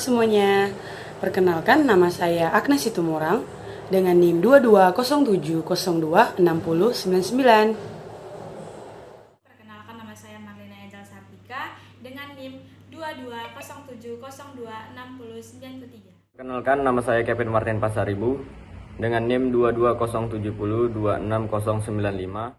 semuanya, perkenalkan nama saya Agnes Situmorang dengan NIM 2207026099. Perkenalkan, nama saya Marlina Ejal Sartika dengan NIM 2207026093. Perkenalkan, nama saya Kevin Martin Pasaribu dengan NIM 2207026095.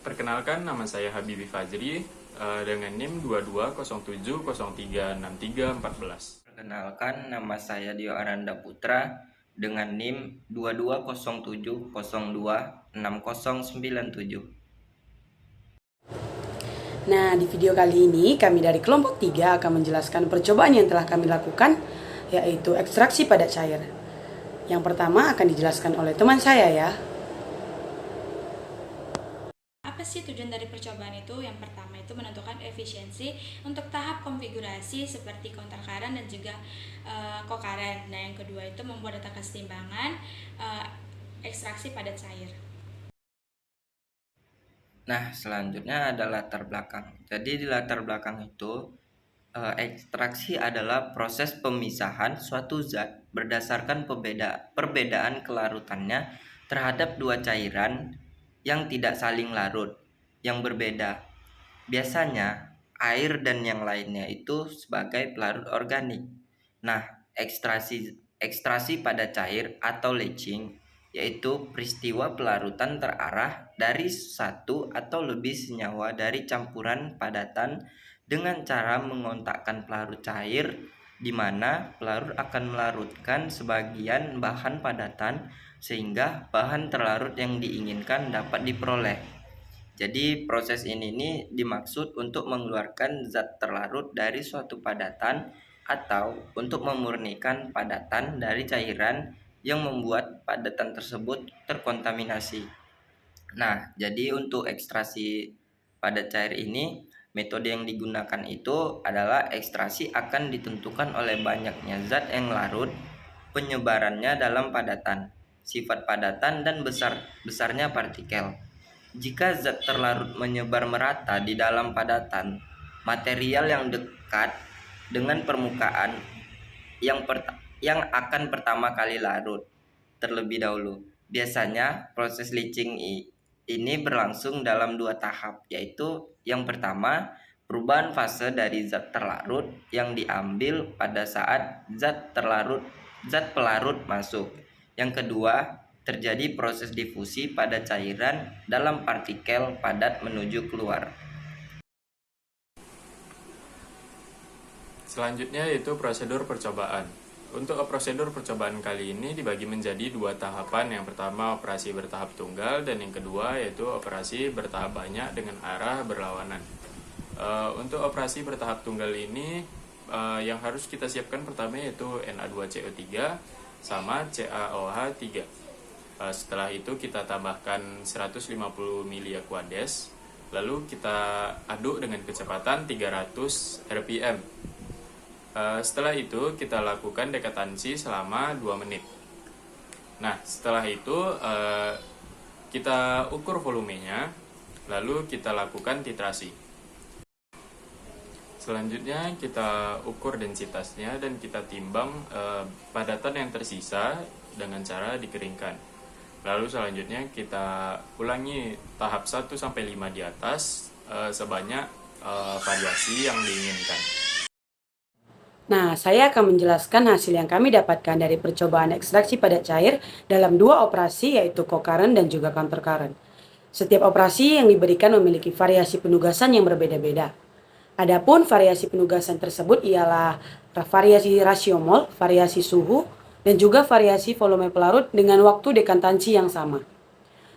Perkenalkan, nama saya Habibi Fajri dengan NIM 2207036314. Perkenalkan, nama saya Dio Aranda Putra dengan NIM 2207026097. Nah, di video kali ini kami dari kelompok 3 akan menjelaskan percobaan yang telah kami lakukan, yaitu ekstraksi padat cair. Yang pertama akan dijelaskan oleh teman saya ya. Apa sih tujuan dari percobaan itu? Yang pertama itu menentukan efisiensi untuk tahap konfigurasi seperti counter current dan juga co-current. Nah, yang kedua itu membuat data kesetimbangan ekstraksi padat cair. Nah, selanjutnya ada latar belakang. Jadi di latar belakang itu, ekstraksi adalah proses pemisahan suatu zat berdasarkan perbedaan kelarutannya terhadap dua cairan yang tidak saling larut, yang berbeda. Biasanya, air dan yang lainnya itu sebagai pelarut organik. Nah, ekstrasi pada cair atau leaching yaitu peristiwa pelarutan terarah dari satu atau lebih senyawa dari campuran padatan dengan cara mengontakkan pelarut cair, di mana pelarut akan melarutkan sebagian bahan padatan sehingga bahan terlarut yang diinginkan dapat diperoleh. Jadi proses ini dimaksud untuk mengeluarkan zat terlarut dari suatu padatan atau untuk memurnikan padatan dari cairan yang membuat padatan tersebut terkontaminasi. Nah, jadi untuk ekstraksi padat cair ini, metode yang digunakan itu adalah ekstraksi akan ditentukan oleh banyaknya zat yang larut, penyebarannya dalam padatan, sifat padatan, dan besarnya partikel. Jika zat terlarut menyebar merata di dalam padatan, material yang dekat dengan permukaan yang akan pertama kali larut terlebih dahulu. Biasanya proses leaching ini berlangsung dalam dua tahap, yaitu yang pertama, perubahan fase dari zat terlarut yang diambil pada saat zat pelarut masuk. Yang kedua, terjadi proses difusi pada cairan dalam partikel padat menuju keluar. Selanjutnya yaitu prosedur percobaan. Untuk prosedur percobaan kali ini dibagi menjadi dua tahapan. Yang pertama operasi bertahap tunggal dan yang kedua yaitu operasi bertahap banyak dengan arah berlawanan. Untuk operasi bertahap tunggal ini yang harus kita siapkan pertama yaitu Na2CO3 sama CaOH3. Setelah itu kita tambahkan 150 mili Aquades, lalu kita aduk dengan kecepatan 300 rpm. Setelah itu kita lakukan dekatansi selama 2 menit. Nah, setelah itu kita ukur volumenya, lalu kita lakukan titrasi. Selanjutnya kita ukur densitasnya dan kita timbang padatan yang tersisa dengan cara dikeringkan. Lalu selanjutnya kita ulangi tahap 1-5 di atas sebanyak variasi yang diinginkan. Nah, saya akan menjelaskan hasil yang kami dapatkan dari percobaan ekstraksi padat cair dalam dua operasi, yaitu co-current dan juga counter current. Setiap operasi yang diberikan memiliki variasi penugasan yang berbeda-beda. Adapun variasi penugasan tersebut ialah variasi rasio mol, variasi suhu, dan juga variasi volume pelarut dengan waktu dekantansi yang sama.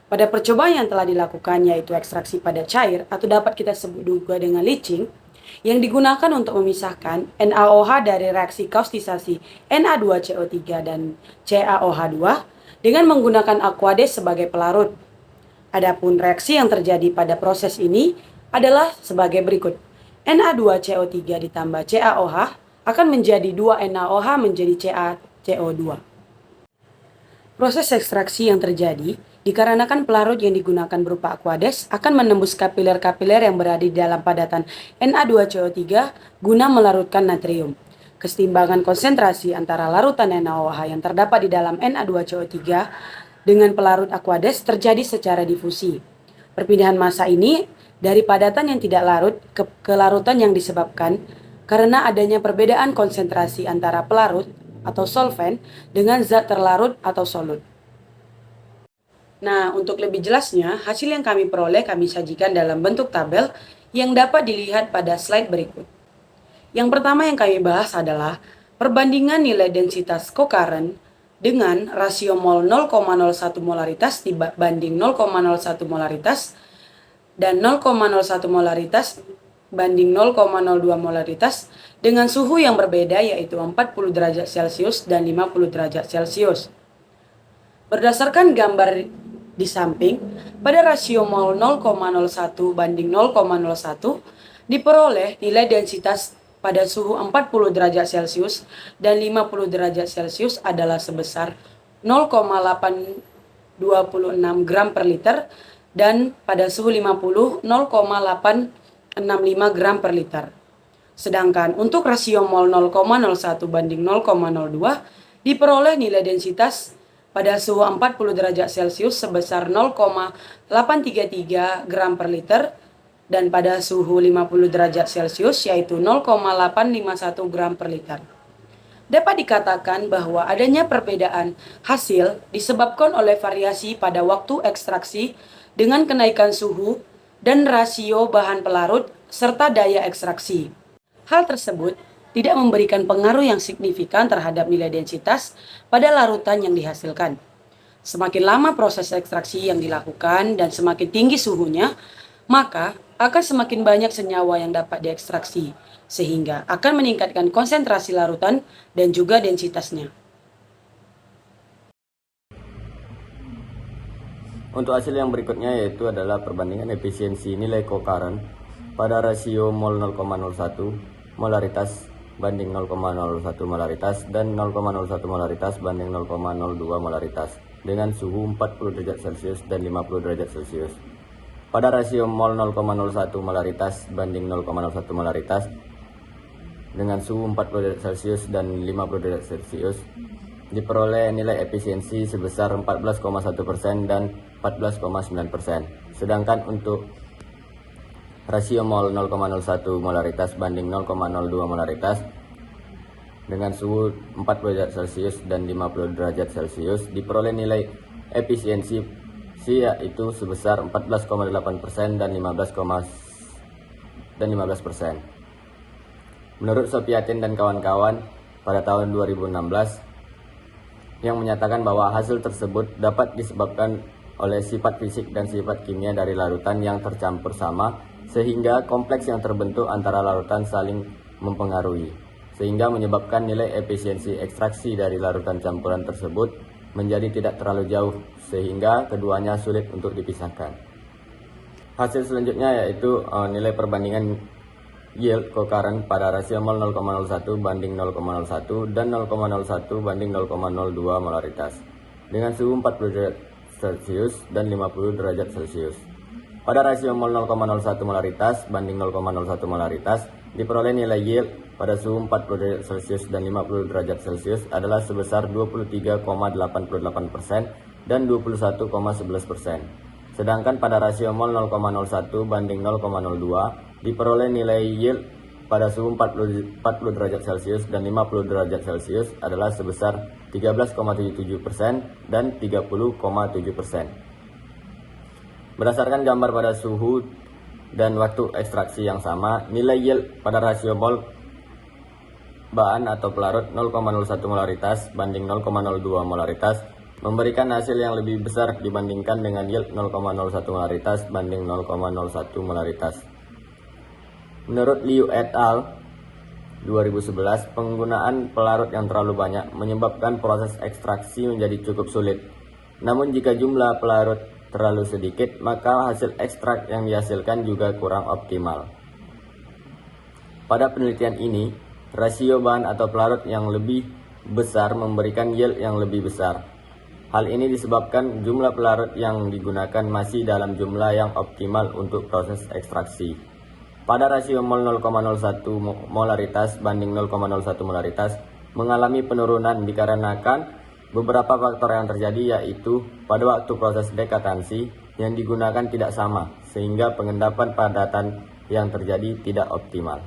Pada percobaan yang telah dilakukan, yaitu ekstraksi padat cair atau dapat kita sebut juga dengan leaching, yang digunakan untuk memisahkan NaOH dari reaksi kaustisasi Na2CO3 dan CaOH2 dengan menggunakan Aquades sebagai pelarut. Adapun reaksi yang terjadi pada proses ini adalah sebagai berikut. Na2CO3 ditambah CaOH akan menjadi 2 NaOH menjadi CaCO2. Proses ekstraksi yang terjadi Dikarenakan pelarut yang digunakan berupa Aquades akan menembus kapiler-kapiler yang berada di dalam padatan Na2CO3 guna melarutkan natrium. Kesetimbangan konsentrasi antara larutan NaOH yang terdapat di dalam Na2CO3 dengan pelarut Aquades terjadi secara difusi. Perpindahan massa ini dari padatan yang tidak larut ke larutan yang disebabkan karena adanya perbedaan konsentrasi antara pelarut atau solvent dengan zat terlarut atau solut. Nah, untuk lebih jelasnya, hasil yang kami peroleh kami sajikan dalam bentuk tabel yang dapat dilihat pada slide berikut. Yang pertama yang kami bahas adalah perbandingan nilai densitas kokaren dengan rasio mol 0,01 molaritas dibanding 0,01 molaritas dan 0,01 molaritas banding 0,02 molaritas dengan suhu yang berbeda yaitu 40 derajat Celcius dan 50 derajat Celcius. Berdasarkan gambar di samping, pada rasio mol 0,01 banding 0,01 diperoleh nilai densitas pada suhu 40 derajat Celcius dan 50 derajat Celcius adalah sebesar 0,826 gram per liter dan pada suhu 50 0,865 gram per liter. Sedangkan untuk rasio mol 0,01 banding 0,02 diperoleh nilai densitas pada suhu 40 derajat Celcius sebesar 0,833 gram per liter dan pada suhu 50 derajat Celcius yaitu 0,851 gram per liter. Dapat dikatakan bahwa adanya perbedaan hasil disebabkan oleh variasi pada waktu ekstraksi dengan kenaikan suhu dan rasio bahan pelarut serta daya ekstraksi. Hal tersebut tidak memberikan pengaruh yang signifikan terhadap nilai densitas pada larutan yang dihasilkan. Semakin lama proses ekstraksi yang dilakukan dan semakin tinggi suhunya, maka akan semakin banyak senyawa yang dapat diekstraksi, sehingga akan meningkatkan konsentrasi larutan dan juga densitasnya. Untuk hasil yang berikutnya yaitu adalah perbandingan efisiensi nilai kokaren pada rasio mol 0,01 molaritas banding 0,01 molaritas dan 0,01 molaritas banding 0,02 molaritas dengan suhu 40 derajat Celcius dan 50 derajat Celcius. Pada rasio mol 0,01 molaritas banding 0,01 molaritas dengan suhu 40 derajat Celcius dan 50 derajat Celcius diperoleh nilai efisiensi sebesar 14,1% dan 14,9%. Sedangkan untuk rasio mol 0,01 molaritas banding 0,02 molaritas dengan suhu 40 derajat Celcius dan 50 derajat Celcius diperoleh nilai efisiensi yaitu sebesar 14,8% dan 15%. Menurut Sofiatin dan kawan-kawan pada tahun 2016 yang menyatakan bahwa hasil tersebut dapat disebabkan oleh sifat fisik dan sifat kimia dari larutan yang tercampur sama sehingga kompleks yang terbentuk antara larutan saling mempengaruhi, sehingga menyebabkan nilai efisiensi ekstraksi dari larutan campuran tersebut menjadi tidak terlalu jauh, sehingga keduanya sulit untuk dipisahkan. Hasil selanjutnya yaitu nilai perbandingan yield kokaren pada rasio mol 0,01 banding 0,01 dan 0,01 banding 0,02 molaritas dengan suhu 40 derajat Celcius dan 50 derajat Celcius. Pada rasio mol 0,01 molaritas banding 0,01 molaritas diperoleh nilai yield pada suhu 40 derajat Celcius dan 50 derajat Celcius adalah sebesar 23,88% dan 21,11%. Sedangkan pada rasio mol 0,01 banding 0,02 diperoleh nilai yield pada suhu 40 derajat Celcius dan 50 derajat Celcius adalah sebesar 13,77% dan 30,7%. Berdasarkan gambar pada suhu dan waktu ekstraksi yang sama, nilai yield pada rasio mol bahan atau pelarut 0,01 molaritas banding 0,02 molaritas memberikan hasil yang lebih besar dibandingkan dengan yield 0,01 molaritas banding 0,01 molaritas. Menurut Liu et al. 2011, penggunaan pelarut yang terlalu banyak menyebabkan proses ekstraksi menjadi cukup sulit. Namun jika jumlah pelarut terlalu sedikit, maka hasil ekstrak yang dihasilkan juga kurang optimal. Pada penelitian ini, rasio bahan atau pelarut yang lebih besar memberikan yield yang lebih besar. Hal ini disebabkan jumlah pelarut yang digunakan masih dalam jumlah yang optimal untuk proses ekstraksi. Pada rasio mol 0,01 molaritas banding 0,01 molaritas mengalami penurunan dikarenakan beberapa faktor yang terjadi, yaitu pada waktu proses dekatansi yang digunakan tidak sama sehingga pengendapan padatan yang terjadi tidak optimal.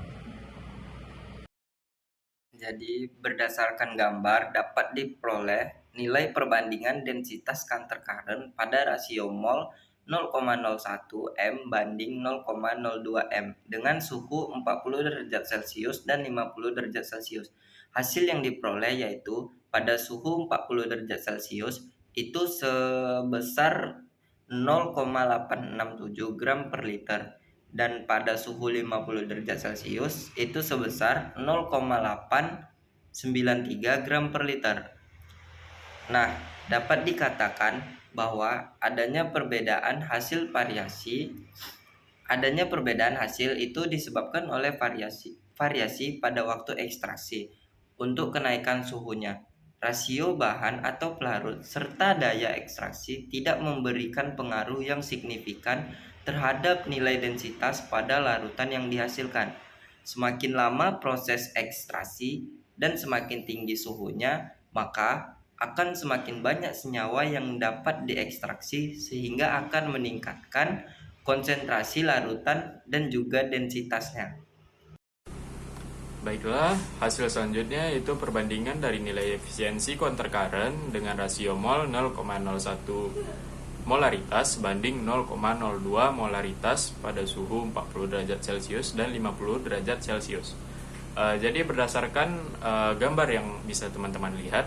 Jadi berdasarkan gambar dapat diperoleh nilai perbandingan densitas counter current pada rasio mol 0,01 M banding 0,02 M dengan suhu 40 derajat Celcius dan 50 derajat Celcius. Hasil yang diperoleh yaitu pada suhu 40 derajat Celcius itu sebesar 0,867 gram per liter, dan pada suhu 50 derajat Celcius itu sebesar 0,893 gram per liter. Nah, dapat dikatakan bahwa adanya perbedaan hasil itu disebabkan oleh variasi pada waktu ekstraksi. Untuk kenaikan suhunya, rasio bahan atau pelarut serta daya ekstraksi tidak memberikan pengaruh yang signifikan terhadap nilai densitas pada larutan yang dihasilkan. Semakin lama proses ekstraksi dan semakin tinggi suhunya, maka akan semakin banyak senyawa yang dapat diekstraksi sehingga akan meningkatkan konsentrasi larutan dan juga densitasnya. Baiklah, hasil selanjutnya itu perbandingan dari nilai efisiensi counter current dengan rasio mol 0,01 molaritas banding 0,02 molaritas pada suhu 40 derajat Celcius dan 50 derajat Celcius. Jadi berdasarkan gambar yang bisa teman-teman lihat,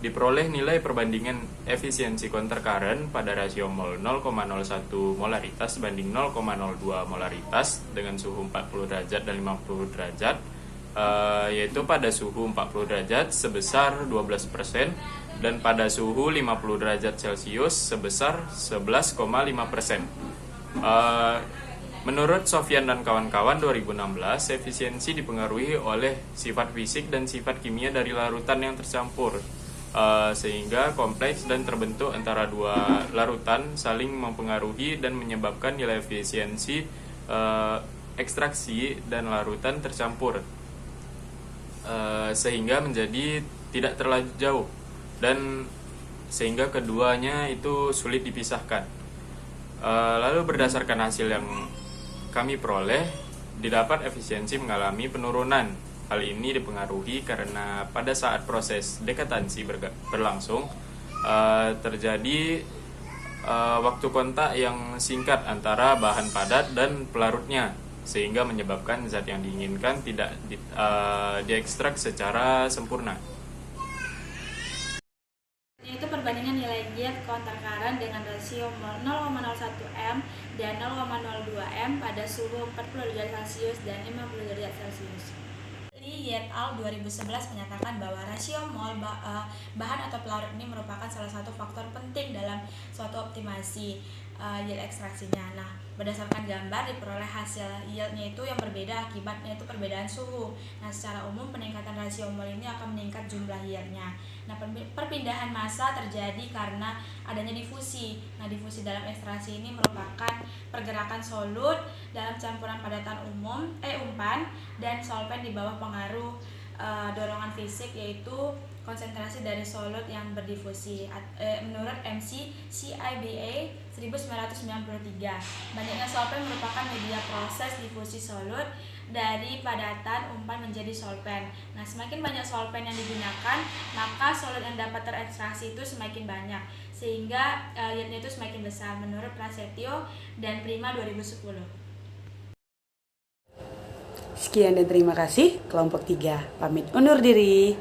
diperoleh nilai perbandingan efisiensi counter current pada rasio mol 0,01 molaritas banding 0,02 molaritas dengan suhu 40 derajat dan 50 derajat, yaitu pada suhu 40 derajat sebesar 12% dan pada suhu 50 derajat Celcius sebesar 11,5%. Menurut Sofyan dan kawan-kawan 2016, efisiensi dipengaruhi oleh sifat fisik dan sifat kimia dari larutan yang tercampur, sehingga kompleks dan terbentuk antara dua larutan saling mempengaruhi dan menyebabkan nilai efisiensi ekstraksi dan larutan tercampur, sehingga menjadi tidak terlalu jauh dan sehingga keduanya itu sulit dipisahkan. Lalu berdasarkan hasil yang kami peroleh, didapat efisiensi mengalami penurunan. Hal ini dipengaruhi karena pada saat proses dekatansi berlangsung, terjadi waktu kontak yang singkat antara bahan padat dan pelarutnya, sehingga menyebabkan zat yang diinginkan tidak diekstrak secara sempurna. Yaitu perbandingan nilai yield counter current dengan rasio 0,01 M dan 0,02 M pada suhu 40 derajat Celcius dan 50 derajat Celcius. Lee et al. 2011 menyatakan bahwa rasio mol bahan atau pelarut ini merupakan salah satu faktor penting dalam suatu optimasi yield ekstraksinya. Nah, berdasarkan gambar diperoleh hasil yieldnya itu yang berbeda akibatnya itu perbedaan suhu. Nah, secara umum peningkatan rasio mol ini akan meningkat jumlah yieldnya. Nah, perpindahan massa terjadi karena adanya difusi. Nah, difusi dalam ekstraksi ini merupakan pergerakan solut dalam campuran padatan umpan dan solvent di bawah pengaruh dorongan fisik, yaitu konsentrasi dari solut yang berdifusi. Menurut MC CIBA 1993, banyaknya solvent merupakan media proses difusi solut dari padatan umpan menjadi solvent. Nah, semakin banyak solvent yang digunakan, maka solut yang dapat terekstraksi itu semakin banyak, sehingga yieldnya itu semakin besar menurut Prasetyo dan Prima 2010. Sekian dan terima kasih. Kelompok 3 pamit undur diri.